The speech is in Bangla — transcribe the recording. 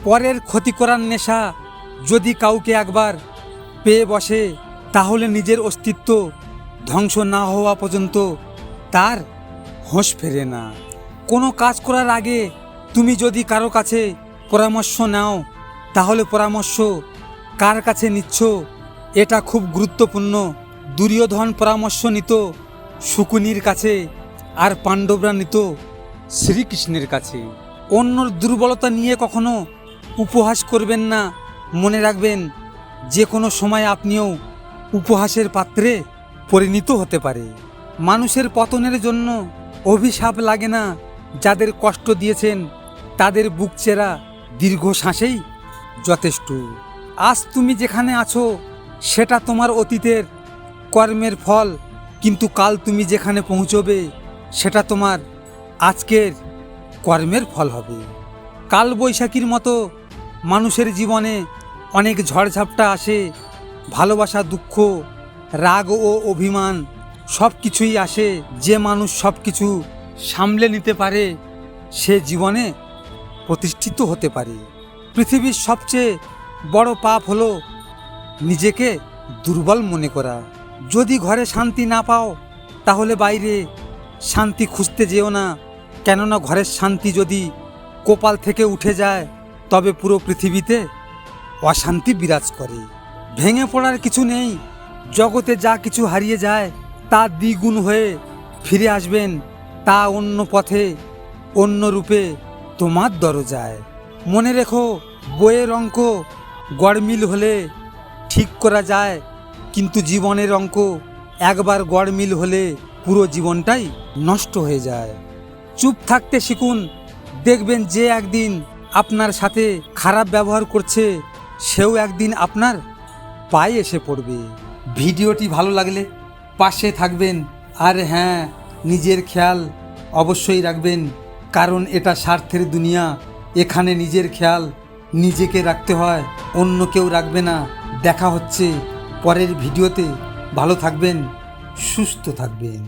পরের ক্ষতি করার নেশা যদি কাউকে একবার পেয়ে বসে, তাহলে নিজের অস্তিত্ব ধ্বংস না হওয়া পর্যন্ত তার হোঁশ ফেরে না। কোনো কাজ করার আগে তুমি যদি কারো কাছে পরামর্শ নাও, তাহলে পরামর্শ কার কাছে নিচ্ছ এটা খুব গুরুত্বপূর্ণ। দুর্যোধন পরামর্শ নিত শকুনির কাছে, আর পাণ্ডবরা নিত শ্রীকৃষ্ণের কাছে। অন্যর দুর্বলতা নিয়ে কখনো উপহাস করবেন না। মনে রাখবেন, যে কোনো সময় আপনিও উপহাসের পাত্রে পরিণত হতে পারে। মানুষের পতনের জন্য অভিশাপ লাগে না। যাদের কষ্ট দিয়েছেন তাদের বুক চেরা দীর্ঘ শ্বাসেই যথেষ্ট। আজ তুমি যেখানে আছো সেটা তোমার অতীতের কর্মের ফল, কিন্তু কাল তুমি যেখানে পৌঁছবে সেটা তোমার আজকের কর্মের ফল হবে। কাল বৈশাখীর মতো মানুষের জীবনে অনেক ঝড়ঝাপটা আসে। ভালোবাসা, দুঃখ, রাগ ও অভিমান সব কিছুই আসে। যে মানুষ সব কিছু সামলে নিতে পারে সে জীবনে প্রতিষ্ঠিত হতে পারে। পৃথিবীর সবচেয়ে বড় পাপ হলো নিজেকে দুর্বল মনে করা। যদি ঘরে শান্তি না পাও তাহলে বাইরে শান্তি খুঁজতে যেও না, কেননা ঘরের শান্তি যদি কপাল থেকে উঠে যায় তবে পুরো পৃথিবীতে অশান্তি বিরাজ করে। ভেঙে পড়ার কিছু নেই। জগতে যা কিছু হারিয়ে যায় তা দ্বিগুণ হয়ে ফিরে আসবেন, তা অন্য পথে, অন্য রূপে তোমার দরজায়। মনে রেখো, বইয়ের অঙ্ক গড়মিল হলে ঠিক করা যায়, কিন্তু জীবনের অঙ্ক একবার গড়মিল হলে পুরো জীবনটাই নষ্ট হয়ে যায়। চুপ থাকতে শিখুন, দেখবেন যে একদিন আপনার সাথে খারাপ ব্যবহার করছে সেও একদিন আপনার পায়ে এসে পড়বে। ভিডিওটি ভালো লাগলে পাশে থাকবেন, আর হ্যাঁ, নিজের খেয়াল অবশ্যই রাখবেন, কারণ এটা স্বার্থের দুনিয়া। এখানে নিজের খেয়াল নিজেকে রাখতে হয়, অন্য কেউ রাখবে না। দেখা হচ্ছে পরের ভিডিওতে। ভালো থাকবেন, সুস্থ থাকবেন।